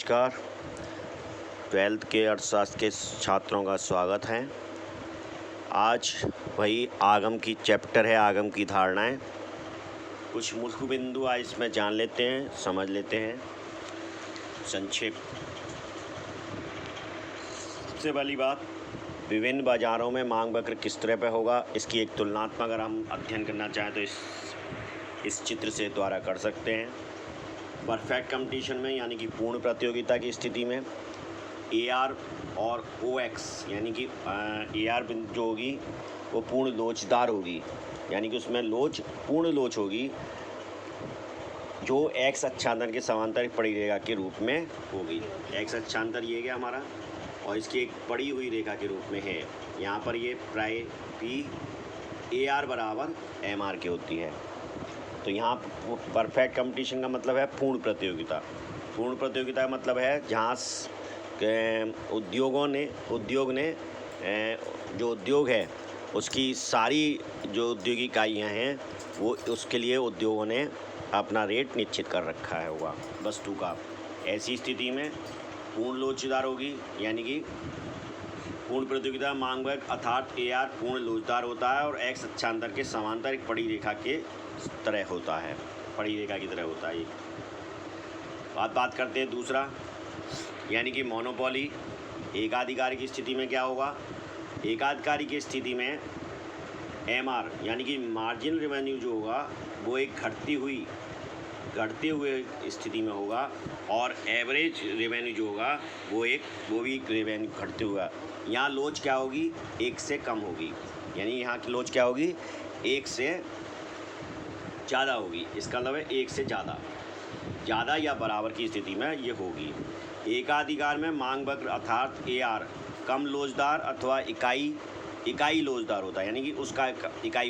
नमस्कार। 12th के अर्थशास्त्र के छात्रों का स्वागत है। आज वही आगम की चैप्टर है, आगम की धारणाएं। कुछ मुख्य बिंदु आज इसमें जान लेते हैं, समझ लेते हैं संक्षेप। सबसे पहली बात, विभिन्न बाजारों में मांग वक्र किस तरह पे होगा, इसकी एक तुलनात्मक अगर हम अध्ययन करना चाहें तो इस चित्र से द्वारा कर सकते हैं। परफेक्ट कंपटीशन में यानी कि पूर्ण प्रतियोगिता की स्थिति में AR और OX यानी कि AR जो होगी वो पूर्ण लोचदार होगी, यानी कि उसमें पूर्ण लोच होगी जो X अक्षांतर के समांतर पड़ी रेखा के रूप में होगी। X अक्षांतर ये गया हमारा और इसकी एक पड़ी हुई रेखा के रूप में है। यहाँ पर ये प्राय P AR बराबर MR के होती है। तो यहाँ परफेक्ट कंपटीशन का मतलब है पूर्ण प्रतियोगिता। पूर्ण प्रतियोगिता का मतलब है जहाँ उद्योग ने जो उद्योग है उसकी सारी जो औद्योगिक इकाइयाँ हैं वो उसके लिए उद्योगों ने अपना रेट निश्चित कर रखा है होगा वस्तु का। ऐसी स्थिति में पूर्ण लोचदार होगी, यानी कि पूर्ण प्रतियोगिता मांग वक्र अर्थात AR पूर्ण लोचदार होता है और X अक्षांतर के समांतर एक पड़ी रेखा के तरह होता है, पड़ी रेखा की तरह होता है। बात करते हैं दूसरा, यानी कि मोनोपोली। एकाधिकारी की स्थिति में क्या होगा? एकाधिकारी की स्थिति में MR यानी कि मार्जिनल रेवेन्यू जो होगा वो एक घटते हुए स्थिति में होगा और एवरेज रेवेन्यू जो होगा वो भी रेवेन्यू घटते हुआ। यहाँ लोच क्या होगी? 1 से कम होगी, यानी यहाँ की लोच क्या होगी? 1 से ज़्यादा होगी। इसका मतलब है 1 से ज़्यादा या बराबर की स्थिति में ये होगी। एकाधिकार में मांग वक्र अर्थात AR कम लोचदार अथवा इकाई लोचदार होता है, यानी कि उसका इकाई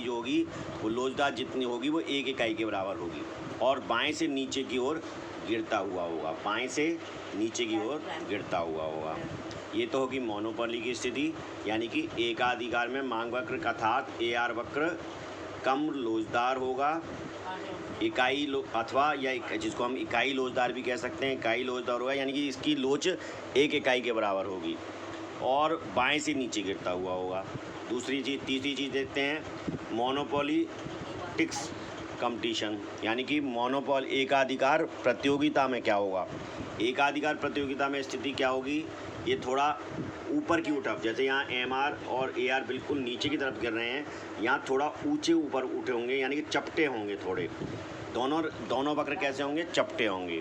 जो होगी वो लोचदार जितनी होगी वो 1 इकाई के बराबर होगी और बाएं से नीचे की ओर गिरता हुआ होगा। ये तो होगी मोनोपोली की स्थिति, यानी कि एकाधिकार में मांग वक्र अर्थात AR वक्र कम लोचदार होगा, अथवा या जिसको हम इकाई लोचदार भी कह सकते हैं, इकाई लोचदार होगा, यानी कि इसकी लोच 1 इकाई के बराबर होगी और बाएं से नीचे गिरता हुआ होगा। तीसरी चीज़ देखते हैं, मोनोपोलिटिक्स कंपटीशन, यानी कि एकाधिकार प्रतियोगिता में क्या होगा? एकाधिकार प्रतियोगिता में स्थिति क्या होगी? ये थोड़ा ऊपर की उठा, जैसे यहाँ MR और AR बिल्कुल नीचे की तरफ गिर रहे हैं, यहाँ थोड़ा ऊपर उठे होंगे, यानी कि चपटे होंगे थोड़े। दोनों वक्र कैसे होंगे? चपटे होंगे।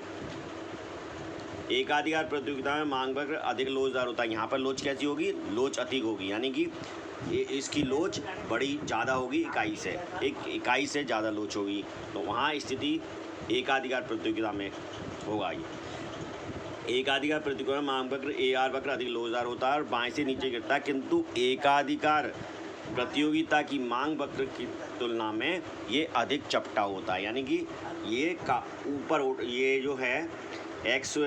एकाधिकार प्रतियोगिता में मांग वक्र अधिक लोचदार होता है। यहाँ पर लोच कैसी होगी? लोच अधिक होगी, यानी कि इसकी लोच ज़्यादा होगी इकाई से ज़्यादा लोच होगी। तो वहाँ स्थिति एकाधिकार प्रतियोगिता में होगा। एकाधिकार प्रतियोगिता में मांग वक्र AR वक्र अधिक लोचदार होता है और बाएं से नीचे गिरता है, किंतु एकाधिकार प्रतियोगिता की मांग वक्र की तुलना में ये अधिक चपटा होता है, यानी कि ये जो है X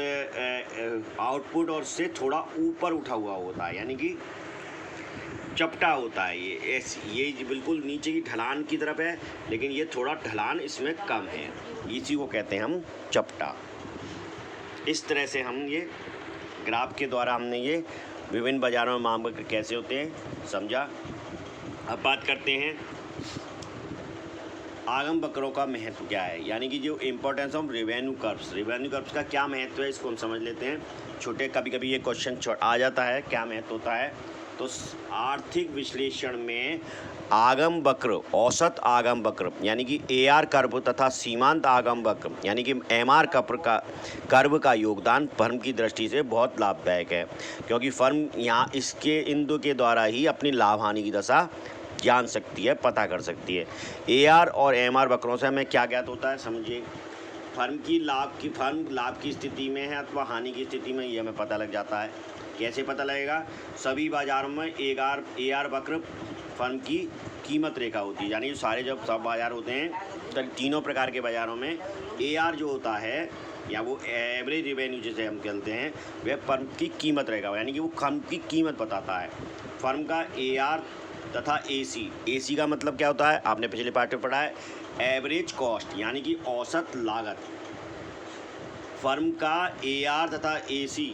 आउटपुट और से थोड़ा ऊपर उठा हुआ होता है, यानी कि चपटा होता है। ये बिल्कुल नीचे की ढलान की तरफ है, लेकिन ये थोड़ा ढलान इसमें कम है, इसी को कहते हैं हम चपटा। इस तरह से हम ये ग्राफ के द्वारा हमने ये विभिन्न बाजारों में मांग वक्र कैसे होते हैं समझा। अब बात करते हैं आगम वक्रों का महत्व क्या है, यानी कि जो इम्पोर्टेंस ऑफ रेवेन्यू कर्व्स का क्या महत्व है, इसको हम समझ लेते हैं। कभी कभी ये क्वेश्चन आ जाता है, क्या महत्व होता है? तो आर्थिक विश्लेषण में आगम वक्र, औसत आगम वक्र यानी कि AR कर्व तथा सीमांत आगम वक्र यानी कि MR कर्व का योगदान फर्म की दृष्टि से बहुत लाभदायक है, क्योंकि फर्म इन दो के द्वारा ही अपनी लाभ हानि की दशा जान सकती है, पता कर सकती है। AR और MR वक्रों से हमें क्या ज्ञात होता है समझिए। फर्म लाभ की स्थिति में है अथवा हानि की स्थिति में, ये हमें पता लग जाता है। कैसे पता लगेगा? सभी बाजारों में AR वक्र फर्म की कीमत रेखा होती है, यानी सब बाजार होते हैं, तीनों प्रकार के बाजारों में AR जो होता है या वो एवरेज रेवेन्यू जिसे हम कहते हैं, वह फर्म की कीमत रेखा, यानी कि वो फर्म की कीमत बताता है। फर्म का AR तथा AC का मतलब क्या होता है? आपने पिछले पाठ में पढ़ा है, एवरेज कॉस्ट यानी कि औसत लागत। फर्म का AR तथा AC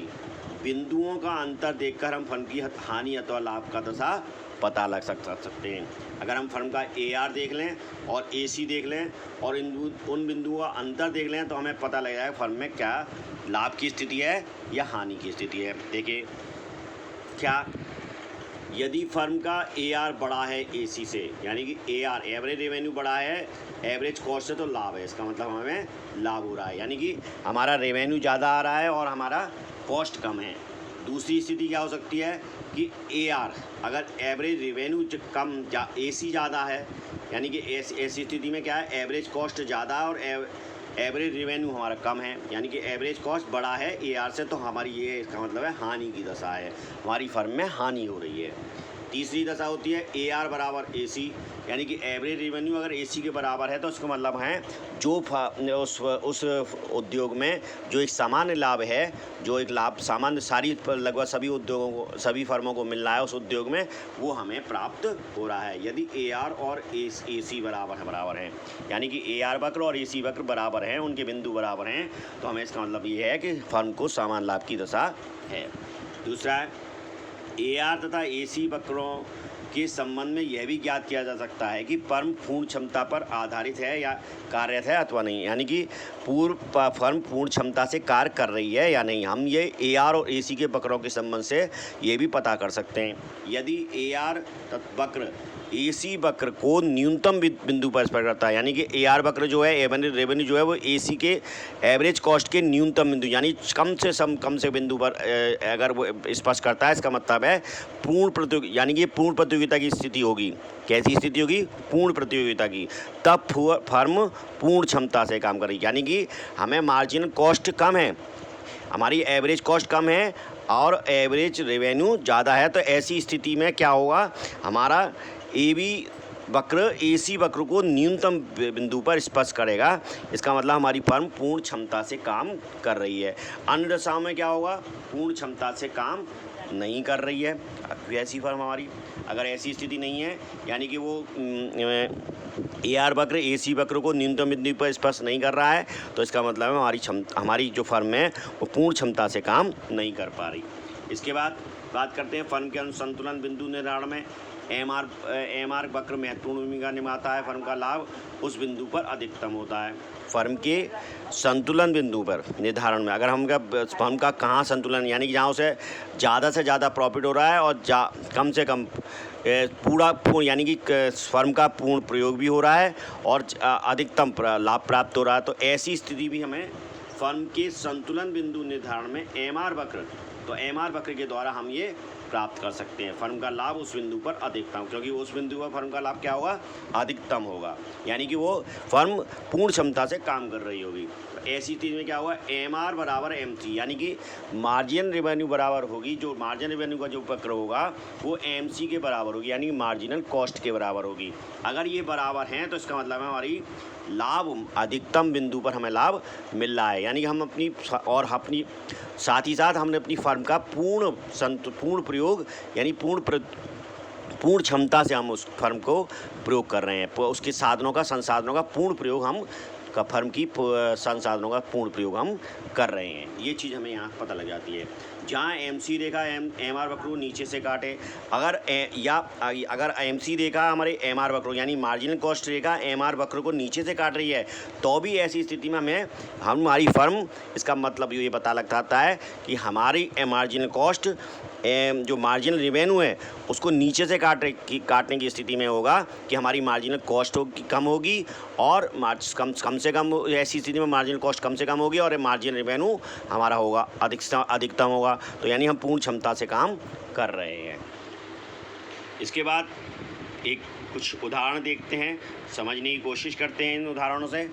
बिंदुओं का अंतर देखकर हम फर्म की हानि अथवा लाभ का दशा पता लग सकते हैं। अगर हम फर्म का AR देख लें और AC देख लें और उन बिंदुओं का अंतर देख लें तो हमें पता लग जाएगा फर्म में क्या लाभ की स्थिति है या हानि की स्थिति है। देखिए क्या, यदि फर्म का AR बड़ा है AC से, यानी कि AR एवरेज रेवेन्यू बड़ा है एवरेज कॉस्ट से, तो लाभ है, इसका मतलब हमें लाभ हो रहा है, यानी कि हमारा रेवेन्यू ज़्यादा आ रहा है और हमारा कॉस्ट कम है। दूसरी स्थिति क्या हो सकती है कि AR अगर एवरेज रेवेन्यू कम AC ज़्यादा है, यानी कि ऐसी स्थिति में क्या है, एवरेज कॉस्ट ज़्यादा है और एवरेज रेवेन्यू हमारा कम है, यानी कि एवरेज कॉस्ट बड़ा है AR से, तो हमारी ये इसका मतलब है हानि की दशा है, हमारी फर्म में हानि हो रही है। तीसरी दशा होती है AR बराबर AC, यानी कि एवरेज रेवेन्यू अगर AC के बराबर है तो इसका मतलब है जो उस उद्योग में जो एक सामान्य लाभ है, जो एक लाभ सामान्य सारी लगभग सभी उद्योगों को, सभी फर्मों को मिल रहा है उस उद्योग में, वो हमें प्राप्त हो रहा है यदि AR और AC बराबर हैं, यानी कि AR वक्र और AC वक्र बराबर हैं, उनके बिंदु बराबर हैं, तो हमें इसका मतलब ये है कि फर्म को सामान्य लाभ की दशा है। दूसरा है AR तथा AC वक्रों के संबंध में यह भी ज्ञात किया जा सकता है कि फर्म पूर्ण क्षमता पर आधारित है या कार्यरत है अथवा नहीं, यानी कि फर्म पूर्ण क्षमता से कार्य कर रही है या नहीं। हम ये AR और AC के वक्रों के संबंध से ये भी पता कर सकते हैं। यदि AR वक्र AC वक्र को न्यूनतम बिंदु पर स्पर्श करता है, यानी कि AR वक्र जो है एवरेज रेवेन्यू जो है वो AC के एवरेज कॉस्ट के न्यूनतम बिंदु, यानी कम से बिंदु पर अगर वो स्पर्श करता है, इसका मतलब है यानी कि पूर्ण प्रतियोगिता की स्थिति होगी। कैसी स्थिति होगी? पूर्ण प्रतियोगिता की। तब फर्म पूर्ण क्षमता से काम करेगी, यानी कि हमें मार्जिनल कॉस्ट कम है, हमारी एवरेज कॉस्ट कम है और एवरेज रेवेन्यू ज़्यादा है, तो ऐसी स्थिति में क्या होगा, हमारा AB वक्र AC वक्र को न्यूनतम बिंदु पर स्पर्श करेगा, इसका मतलब हमारी फर्म पूर्ण क्षमता से काम कर रही है। अन्य दशाओं में क्या होगा, पूर्ण क्षमता से काम नहीं कर रही है ऐसी फर्म हमारी। अगर ऐसी स्थिति नहीं है, यानी कि वो AR वक्र AC वक्र को न्यूनतम बिंदु पर स्पर्श नहीं कर रहा है, तो इसका मतलब है हमारी जो फर्म है वो पूर्ण क्षमता से काम नहीं कर पा रही। इसके बाद बात करते हैं फर्म के अनुसंतुलन बिंदु निर्धारण में। MR वक्र महत्वपूर्ण भूमिका निभाता है। फर्म का लाभ उस बिंदु पर अधिकतम होता है। फर्म के संतुलन बिंदु पर निर्धारण में अगर हम फर्म का कहाँ संतुलन, यानी कि जहाँ उसे ज़्यादा से ज़्यादा प्रॉफिट हो रहा है और कम से कम यानी कि फर्म का पूर्ण प्रयोग भी हो रहा है और अधिकतम लाभ प्राप्त हो रहा है, तो ऐसी स्थिति भी हमें फर्म के संतुलन बिंदु निर्धारण में MR वक्र के द्वारा हम ये प्राप्त कर सकते हैं। फर्म का लाभ उस बिंदु पर अधिकतम, क्योंकि उस बिंदु पर फर्म का लाभ क्या होगा, अधिकतम होगा, यानी कि वो फर्म पूर्ण क्षमता से काम कर रही होगी। तो ऐसी स्थिति में क्या होगा, MR बराबर MC, यानी कि मार्जिन रेवेन्यू बराबर होगी, जो मार्जिन रेवेन्यू का जो वक्र होगा वो MC के बराबर होगी, यानी मार्जिनल कॉस्ट के बराबर होगी। अगर ये बराबर हैं तो इसका मतलब है हमारी लाभ अधिकतम बिंदु पर हमें लाभ मिल रहा है, यानी कि हम अपनी साथ ही साथ हमने अपनी फर्म का पूर्ण प्रयोग, यानी पूर्ण क्षमता से हम उस फर्म को प्रयोग कर रहे हैं, उसके संसाधनों का पूर्ण प्रयोग फर्म की संसाधनों का पूर्ण प्रयोग हम कर रहे हैं। ये चीज़ हमें यहाँ पता लग जाती है। जहाँ MC रेखा MR वक्र को नीचे से काटे, अगर MC रेखा हमारे MR वक्र यानी मार्जिनल कॉस्ट रेखा MR वक्र को नीचे से काट रही है, तो भी ऐसी स्थिति में हमारी फर्म, इसका मतलब ये पता लग जाता है कि हमारी मार्जिनल कॉस्ट जो मार्जिनल रेवेन्यू है उसको नीचे से काटने की स्थिति में होगा कि हमारी मार्जिनल कॉस्ट कम होगी और कम से कम ऐसी स्थिति में मार्जिनल कॉस्ट कम से कम होगी और मार्जिनल रेवेन्यू हमारा होगा अधिकतम होगा, तो यानी हम पूर्ण क्षमता से काम कर रहे हैं। इसके बाद कुछ उदाहरण देखते हैं, समझने की कोशिश करते हैं इन उदाहरणों से।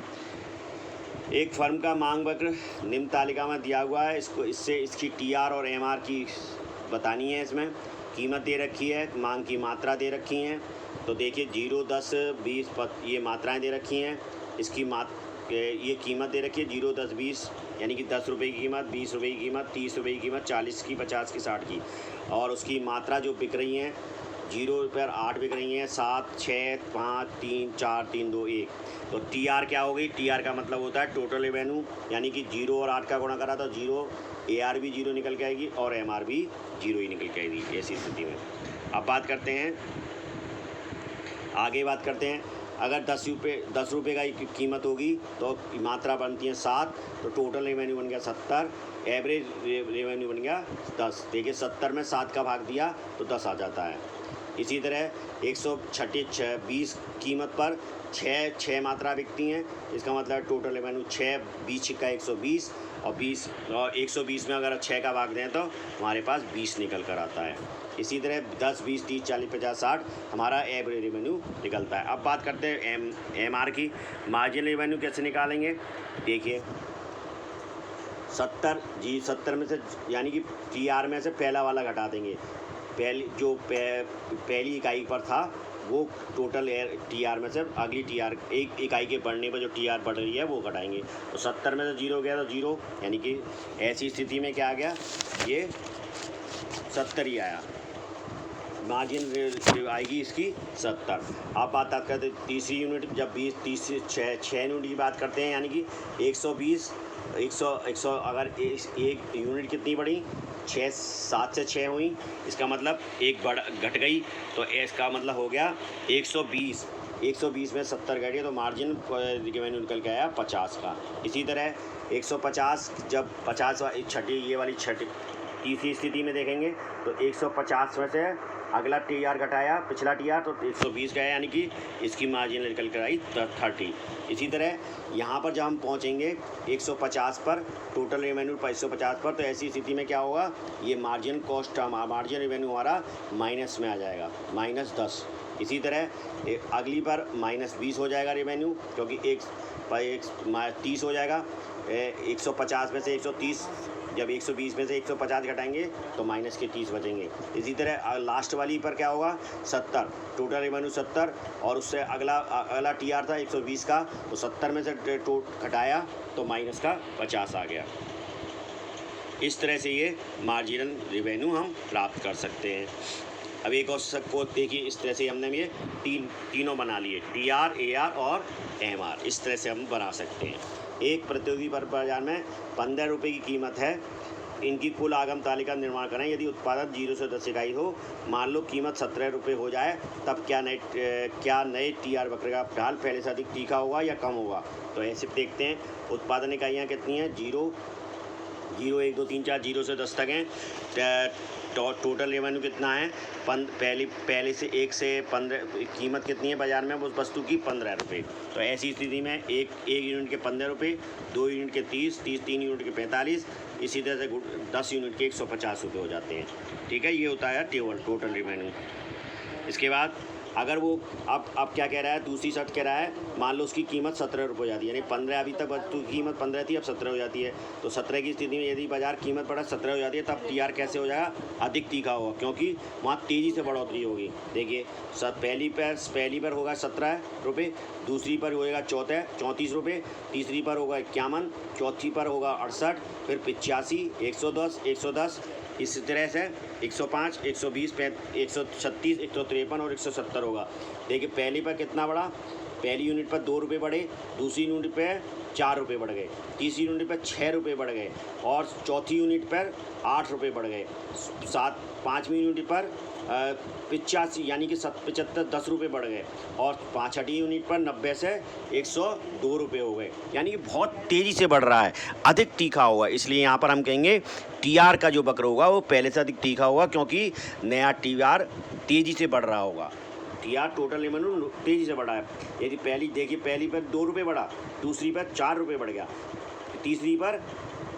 एक फर्म का मांग वक्र निम्न तालिका में दिया हुआ है, इसकी TR और MR की बतानी है। इसमें कीमत दे रखी है, मांग की मात्रा दे रखी हैं, तो देखिए 0, 10, 20 ये मात्राएं दे रखी हैं। ये कीमत दे रखी है 0, 10, 20, यानी कि 10 रुपये की कीमत, 20 रुपये की कीमत, 30 रुपये की कीमत, 40 की, 50 की, 60 की, और उसकी मात्रा जो बिक रही हैं जीरो पर 8 बिक रही हैं, 7, 6, 5, 3, 4, 3, 2, 1। तो टी आर क्या हो गई? टी आर का मतलब होता है टोटल रेवेन्यू, यानी कि 0 और 8 का गुणा करा तो 0, ए आर भी 0 निकल के आएगी और एम आर भी 0 ही निकल के आएगी ऐसी स्थिति में। अब बात करते हैं, आगे बात करते हैं, अगर 10 रुपये का कीमत होगी तो मात्रा बनती है 7, तो टोटल रेवेन्यू बन गया 70, एवरेज रेवेन्यू बन गया 10। देखिए 70 में 7 का भाग दिया तो 10 आ जाता है। इसी तरह 120 कीमत पर 6 मात्रा बिकती हैं, इसका मतलब टोटल रेवेन्यू 6, 20 का 120 और 120 में अगर 6 का भाग दें तो हमारे पास 20 निकल कर आता है। इसी तरह 10, 20, 30, 40, 50, 60 हमारा एवरेज रेवेन्यू निकलता है। अब बात करते हैं एम आर की। मार्जिनल रेवेन्यू कैसे निकालेंगे? देखिए 70 में से, यानी कि टी आर में से पहला वाला घटा देंगे। पहली इकाई पर था वो टोटल टी आर में से अगली टी आर एक इकाई के बढ़ने पर जो टी आर बढ़ रही है वो घटाएंगे। तो 70 में से 0 गया तो 0, यानी कि ऐसी स्थिति में क्या आ गया? ये 70 ही आया, मार्जिन आएगी इसकी 70। अब बात करते हैं तीसरी यूनिट, जब 6 यूनिट की बात करते हैं, यानी कि 120 100 अगर एक यूनिट कितनी बढ़ी? 7 से 6 हुई, इसका मतलब एक घट गई, तो इसका मतलब हो गया 120 में 70 घट गया तो मार्जिन रेवेन्यू निकल के आया 50 का। इसी तरह 150, जब 50 तीसरी स्थिति में देखेंगे तो 150 में से अगला टी आर घटाया पिछला टी आर तो 120 गया, यानी कि इसकी मार्जिन निकल कर आई 30। इसी तरह यहाँ पर जब हम पहुँचेंगे 150 पर, टोटल रेवेन्यू पर 150 पर, तो ऐसी स्थिति में क्या होगा? ये मार्जिन रेवेन्यू हमारा माइनस में आ जाएगा, -10। इसी तरह अगली पर -20 हो जाएगा रेवेन्यू, क्योंकि 30 हो जाएगा। 150 में से 130, जब 120 में से 150 घटाएंगे तो माइनस के 30 बचेंगे। इसी तरह लास्ट वाली पर क्या होगा? 70, टोटल रेवेन्यू 70 और उससे अगला टी आर था 120 का, तो 70 में से घटाया तो माइनस का 50 आ गया। इस तरह से ये मार्जिनल रेवेन्यू हम प्राप्त कर सकते हैं। अब एक और को देखिए, इस तरह से हमने ये तीनों बना लिए, टी आर, ए आर और एम आर। इस तरह से हम बना सकते हैं। एक प्रतियोगी बाजार में 15 रुपये की कीमत है, इनकी कुल आगम तालिका निर्माण करें। यदि उत्पादन 0 से 10 इकाई हो, मान लो कीमत 17 रुपये हो जाए, तब क्या नए टी आर वक्र का ढाल पहले से अधिक तीखा होगा या कम होगा? तो ऐसे देखते हैं, उत्पादन इकाइयाँ कितनी हैं? 0, 1, 2, 3, 4, 0 से 10 तक हैं। टोटल रेवेन्यू कितना है? पहले से 1 से 15, कीमत कितनी है बाज़ार में उस वस्तु की? 15 रुपये। तो ऐसी स्थिति में एक यूनिट के 15 रुपये, 2 यूनिट के 30, 3 यूनिट के 45, इसी तरह से 10 यूनिट के 150 रुपये हो जाते हैं। ठीक है, ये होता है टोटल रेवेन्यू। इसके बाद अगर वो अब क्या कह रहा है? दूसरी शर्त कह रहा है, मान लो उसकी कीमत 17 रुपये हो जाती है, यानी 15, अभी तक वस्तु की कीमत 15 थी, अब 17 हो जाती है। तो 17 की स्थिति में यदि बाजार कीमत बढ़ा 17 हो जाती है, तब टी आर कैसे हो जाएगा? अधिक तीखा होगा, क्योंकि वहाँ तेज़ी से बढ़ोतरी होगी। देखिए पहली पर होगा 17 रुपये, दूसरी पर होगा 34 रुपये, तीसरी पर होगा 51, चौथी पर होगा 68, फिर 85, 110, इस तरह से 105, 120, 136, 153 और 170 होगा। देखिए पहली पर कितना बढ़ा? पहली यूनिट पर 2 रुपये बढ़े, दूसरी यूनिट पर 4 रुपये बढ़ गए, तीसरी यूनिट पर 6 रुपये बढ़ गए और चौथी यूनिट पर 8 रुपये बढ़ गए। 5वीं यूनिट पर 85, यानी कि 75, 10 रुपये बढ़ गए और 6वीं यूनिट पर 90 से 102 रुपये हो गए, यानी कि बहुत तेज़ी से बढ़ रहा है, अधिक तीखा होगा। इसलिए यहाँ पर हम कहेंगे टी आर का जो वक्र होगा वो पहले से अधिक तीखा होगा, क्योंकि नया टी आर तेज़ी से बढ़ रहा होगा। टी आर टोटल रेवेन्यू तेज़ी से बढ़ा है। यदि पहली पर 2 रुपये बढ़ा, दूसरी पर 4 रुपये बढ़ गया, तीसरी पर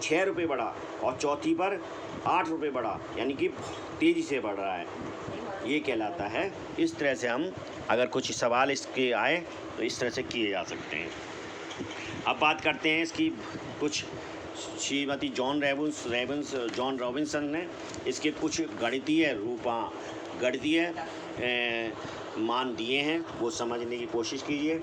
6 रुपये बढ़ा और चौथी पर 8 रुपये बढ़ा, यानी कि तेज़ी से बढ़ रहा है, ये कहलाता है। इस तरह से हम अगर कुछ सवाल इसके आए तो इस तरह से किए जा सकते हैं। अब बात करते हैं इसकी कुछ, श्रीमती जॉन रॉबिन्सन ने इसके कुछ गणितीय मान दिए हैं, वो समझने की कोशिश कीजिए।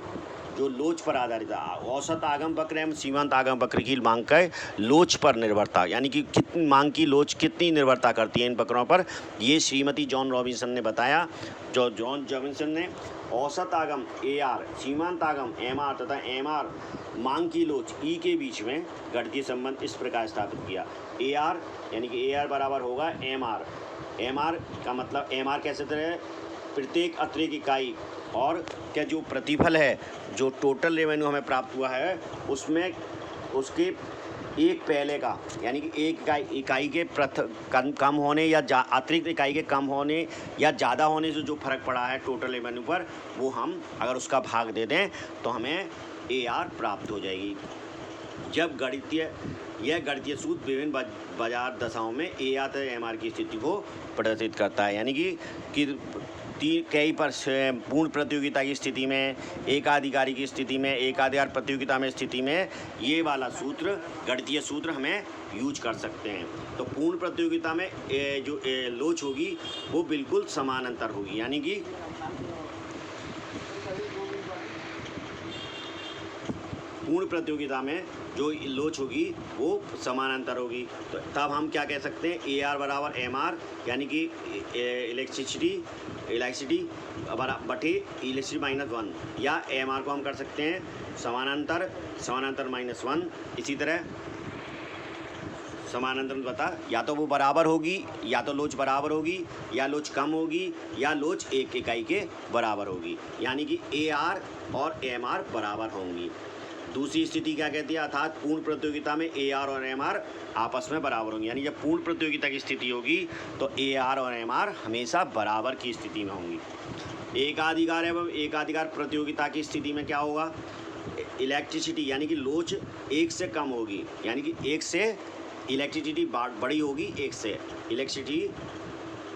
जो लोच पर आधारित है। औसत आगम वक्र एवं सीमांत आगम वक्र की मांग का लोच पर निर्भरता, यानी कि कितनी मांग की लोच कितनी निर्भरता करती है इन वक्रों पर, ये श्रीमती जॉन रॉबिन्सन ने बताया। जो जॉन रॉबिन्सन ने औसत आगम AR, सीमांत आगम MR तथा MR मांग की लोच E के बीच में गणितीय संबंध इस प्रकार स्थापित किया। AR यानी कि AR बराबर होगा MR। MR का मतलब MR कैसे तरह प्रत्येक अतिरिक्त इकाई और क्या जो प्रतिफल है, जो टोटल रेवेन्यू हमें प्राप्त हुआ है उसमें उसके एक पहले का, यानी कि एक इकाई के कम होने या अतिरिक्त इकाई के कम होने या ज़्यादा होने से जो फर्क पड़ा है टोटल रेवेन्यू पर, वो हम अगर उसका भाग दे दें तो हमें AR प्राप्त हो जाएगी। जब यह गणितीय सूत्र विभिन्न बाजार दशाओं में AR तथा MR की स्थिति को प्रदर्शित करता है, यानी कि कई पर पूर्ण प्रतियोगिता की स्थिति में, एकाधिकारी की स्थिति में, एकाधिकार प्रतियोगिता में स्थिति में ये वाला सूत्र, गणितीय सूत्र हमें यूज कर सकते हैं। तो पूर्ण प्रतियोगिता में जो लोच होगी वो बिल्कुल समानांतर होगी, यानी कि पूर्ण प्रतियोगिता में जो लोच होगी वो समानांतर होगी। तो तब हम क्या कह सकते हैं, AR बराबर MR, यानी कि इलेक्ट्रिसिटी बटे इलेक्ट्रिसिटी -1, या MR को हम कर सकते हैं समानांतर -1। इसी तरह समानांतर बता या तो वो बराबर होगी, या तो लोच बराबर होगी, या लोच कम होगी, या लोच एक इकाई के बराबर होगी, यानी कि AR और MR बराबर होंगी। दूसरी स्थिति क्या कहती है, अर्थात पूर्ण प्रतियोगिता में AR और MR आपस में बराबर होंगी, यानी जब पूर्ण प्रतियोगिता की स्थिति होगी तो AR और MR हमेशा बराबर की स्थिति में होंगी। एकाधिकार एवं एकाधिकार प्रतियोगिता की स्थिति में क्या होगा, इलेक्ट्रिसिटी यानी कि लोच एक से कम होगी, यानी कि एक से इलेक्ट्रिसिटी बड़ी होगी, एक से इलेक्ट्रिसिटी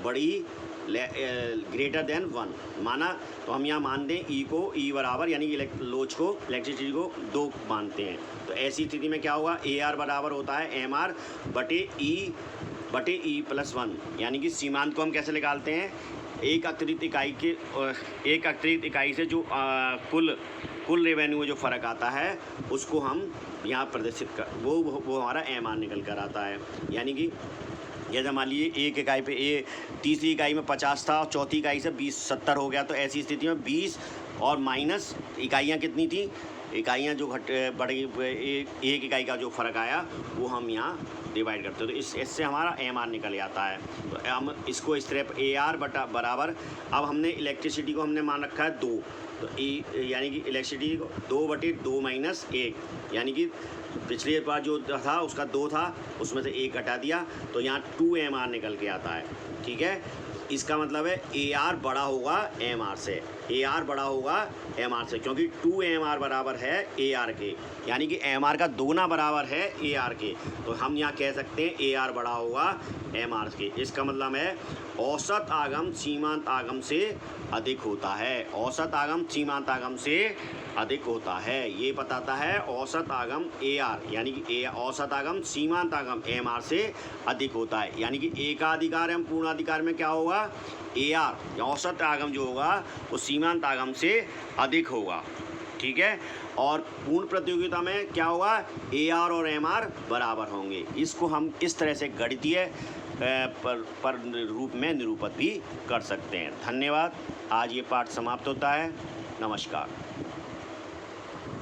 बड़ी ग्रेटर देन 1 माना, तो हम यहाँ मान दें E को E बराबर, यानी कि लोच को, इलेक्ट्रिसिटी को 2 मानते हैं। तो ऐसी स्थिति में क्या होगा, AR बराबर होता है MR बटे E प्लस 1, यानी कि सीमांत को हम कैसे निकालते हैं, एक अतिरिक्त इकाई से जो कुल रेवेन्यू में जो फ़र्क आता है उसको हम यहाँ प्रदर्शित कर, वो हमारा MR निकल कर आता है। यानी कि जैसे मान लीजिए एक इकाई पे तीसरी इकाई में 50 था और चौथी इकाई से 70 हो गया, तो ऐसी स्थिति में 20 और माइनस इकाइयाँ कितनी थी, इकाइयाँ जो बढ़ी, एक इकाई का जो फ़र्क आया वो हम यहाँ डिवाइड करते हैं, तो इससे हमारा MR निकल आता है। तो हम इसको इस तरह AR बराबर, अब हमने इलेक्ट्रिसिटी को हमने मान रखा है 2, तो यानी कि इलेक्ट्रिसिटी को 2/2 - 1, यानी कि पिछली बार जो था उसका 2 था, उसमें से 1 घटा दिया, तो यहाँ 2MR निकल के आता है। ठीक है, इसका मतलब है AR बड़ा होगा MR से, AR बड़ा होगा MR से, क्योंकि 2MR बराबर है AR के, यानी कि MR का 2 बराबर है AR के, तो हम यहाँ कह सकते हैं AR बड़ा होगा MR के। इसका मतलब है औसत आगम सीमांत आगम से अधिक होता है, औसत आगम सीमांत आगम से अधिक होता है। ये बताता है औसत आगम AR, यानी कि औसत आगम सीमांत आगम MR से अधिक होता है, यानी कि एकाधिकार एवं पूर्णाधिकार में क्या होगा, AR औसत आगम जो होगा वो सीमांत आगम से अधिक होगा। ठीक है, और पूर्ण प्रतियोगिता में क्या होगा, AR और MR बराबर होंगे। इसको हम इस तरह से गणितीय पर रूप में निरूपित भी कर सकते हैं। धन्यवाद। आज ये पाठ समाप्त होता है। नमस्कार।